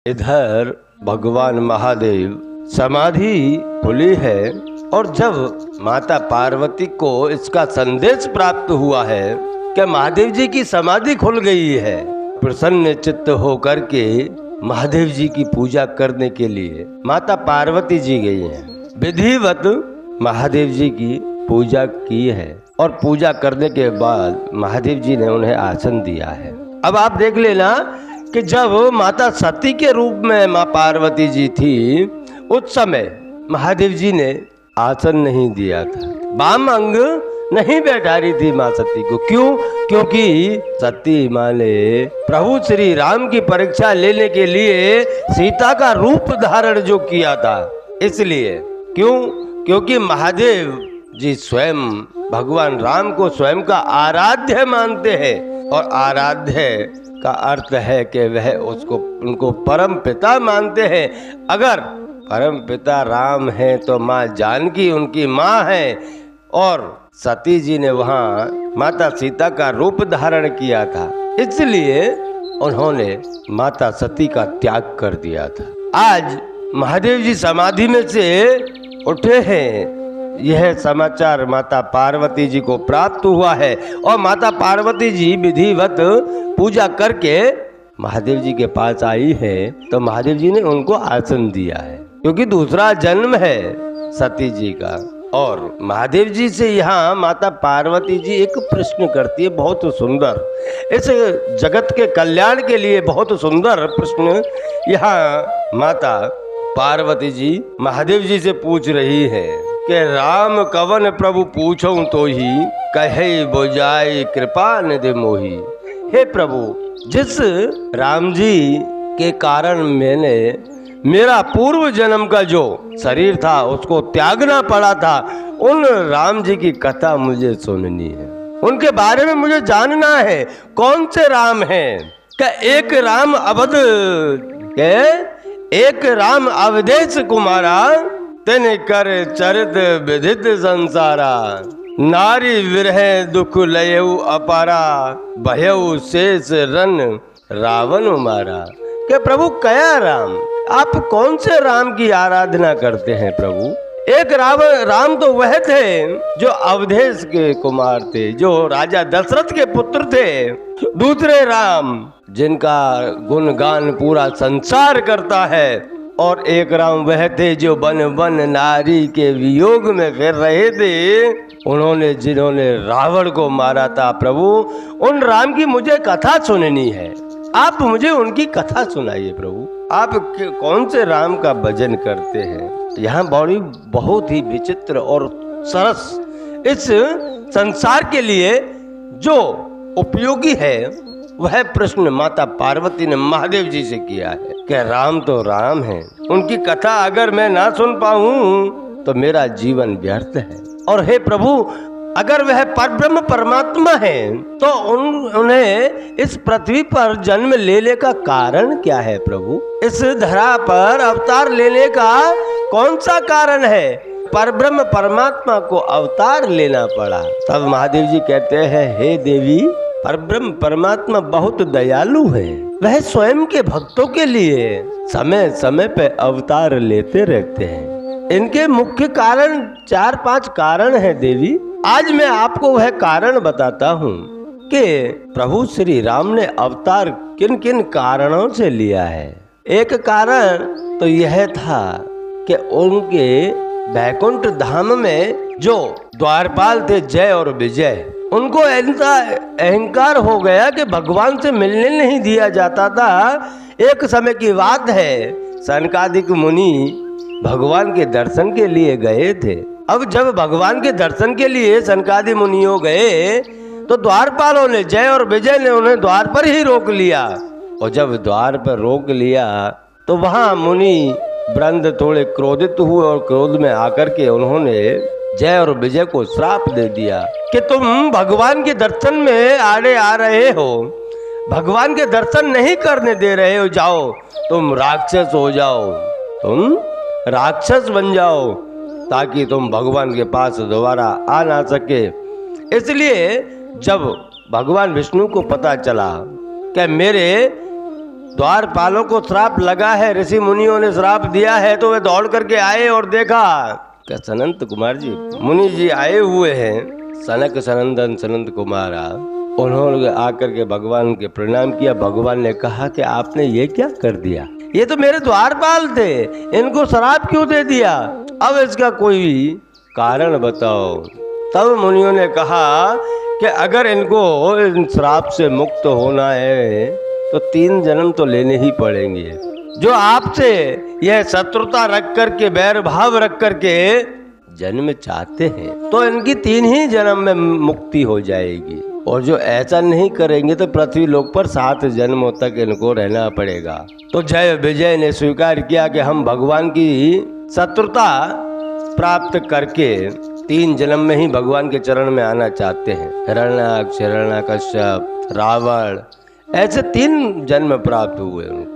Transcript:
इधर भगवान महादेव समाधि खुली है और जब माता पार्वती को इसका संदेश प्राप्त हुआ है कि महादेव जी की समाधि खुल गई है, प्रसन्न चित्त होकर के महादेव जी की पूजा करने के लिए माता पार्वती जी गई हैं। विधिवत महादेव जी की पूजा की है और पूजा करने के बाद महादेव जी ने उन्हें आसन दिया है। अब आप देख लेना कि जब माता सती के रूप में माँ पार्वती जी थी, उस समय महादेव जी ने आसन नहीं दिया था, वाम अंग नहीं बैठा रही थी माँ सती को। क्यों? क्योंकि सती माँ ने प्रभु श्री राम की परीक्षा लेने के लिए सीता का रूप धारण जो किया था, इसलिए। क्यों? क्योंकि महादेव जी स्वयं भगवान राम को स्वयं का आराध्य मानते हैं और आराध्य का अर्थ है कि वह उनको परम पिता मानते हैं। अगर परम पिता राम है तो माँ जानकी उनकी माँ है और सती जी ने वहाँ माता सीता का रूप धारण किया था, इसलिए उन्होंने माता सती का त्याग कर दिया था। आज महादेव जी समाधि में से उठे हैं, यह समाचार माता पार्वती जी को प्राप्त हुआ है और माता पार्वती जी विधिवत पूजा करके महादेव जी के पास आई है, तो महादेव जी ने उनको आसन दिया है, क्योंकि दूसरा जन्म है सती जी का। और महादेव जी से यहाँ माता पार्वती जी एक प्रश्न करती है, बहुत सुंदर, इस जगत के कल्याण के लिए बहुत सुंदर प्रश्न यहाँ माता पार्वती जी महादेव जी से पूछ रही है कि राम कवन प्रभु पूछऊं तो ही कहे बुझाई कृपा निधि मोही। हे प्रभु, जिस राम जी के कारण मैंने मेरा पूर्व जन्म का जो शरीर था उसको त्यागना पड़ा था, उन राम जी की कथा मुझे सुननी है, उनके बारे में मुझे जानना है। कौन से राम हैं? क्या एक राम अवध के, एक राम अवधेश कुमारा, तेने कर चरित विदित संसारा, नारी विरह दुख लयऊ अपारा, भयऊ शेष रन रावण मारा। कि प्रभु कया राम, आप कौन से राम की आराधना करते हैं प्रभु? एक राम तो वह थे जो अवधेश के कुमार थे, जो राजा दशरथ के पुत्र थे। दूसरे राम जिनका गुणगान पूरा संसार करता है, और एक राम वह थे जो बन बन नारी के वियोग में फिर रहे थे, जिन्होंने रावण को मारा था। प्रभु, उन राम की मुझे कथा सुननी है, आप मुझे उनकी कथा सुनाइए प्रभु। आप कौन से राम का भजन करते हैं? यहाँ बहुत ही विचित्र और सरस, इस संसार के लिए जो उपयोगी है वह प्रश्न माता पार्वती ने महादेव जी से किया है कि राम तो राम है, उनकी कथा अगर मैं ना सुन पाऊं तो मेरा जीवन व्यर्थ है। और हे प्रभु, अगर वह परब्रह्म परमात्मा है तो उन्हें इस पृथ्वी पर जन्म लेने का कारण क्या है प्रभु? इस धरा पर अवतार लेने का कौन सा कारण है? परब्रह्म परमात्मा को अवतार लेना पड़ा। तब महादेव जी कहते हैं, हे देवी, परब्रह्म परमात्मा बहुत दयालु है, वह स्वयं के भक्तों के लिए समय समय पे अवतार लेते रहते हैं। इनके मुख्य कारण 4-5 कारण है देवी। आज मैं आपको वह कारण बताता हूँ कि प्रभु श्री राम ने अवतार किन किन कारणों से लिया है। एक कारण तो यह था कि उनके बैकुंठ धाम में जो द्वारपाल थे जय और विजय, उनको ऐसा अहंकार हो गया कि भगवान से मिलने नहीं दिया जाता था। एक समय की बात है, सनकादिक मुनि भगवान के दर्शन के लिए गए थे। अब जब भगवान के दर्शन के लिए सनकादि मुनियों गए तो द्वारपालों ने, जय और विजय ने, उन्हें द्वार पर ही रोक लिया। और जब द्वार पर रोक लिया तो वहाँ मुनि वृंद थोड़े क्रोधित हुए और क्रोध में आकर के उन्होंने जय और विजय को श्राप दे दिया कि तुम भगवान के दर्शन में आड़े आ रहे हो, भगवान के दर्शन नहीं करने दे रहे हो, जाओ तुम राक्षस हो जाओ, तुम राक्षस बन जाओ, ताकि तुम भगवान के पास दोबारा आ ना सके। इसलिए जब भगवान विष्णु को पता चला कि मेरे द्वारपालों को श्राप लगा है, ऋषि मुनियों ने श्राप दिया है, तो वे दौड़ करके आए और देखा कि सनंत कुमार जी, मुनि जी आए हुए हैं, सनक सनंदन सनंत कुमारा। उन्होंने आकर के भगवान के प्रणाम किया। भगवान ने कहा कि आपने ये क्या कर दिया, ये तो मेरे द्वारपाल थे, इनको श्राप क्यों दे दिया, अब इसका कोई कारण बताओ। तब मुनियों ने कहा कि अगर इनको इन श्राप से मुक्त होना है तो 3 जन्म तो लेने ही पड़ेंगे। जो आपसे यह शत्रुता रख करके, बैर भाव रख करके जन्म चाहते हैं, तो इनकी 3 ही जन्म में मुक्ति हो जाएगी। और जो ऐसा नहीं करेंगे तो पृथ्वी लोक पर 7 जन्मों तक इनको रहना पड़ेगा। तो जय विजय ने स्वीकार किया कि हम भगवान की शत्रुता प्राप्त करके 3 जन्म में ही भगवान के चरण में आना चाहते हैं। हिरण्याक्ष, हिरण्यकश्यप, रावण, ऐसे 3 जन्म प्राप्त हुए उनको।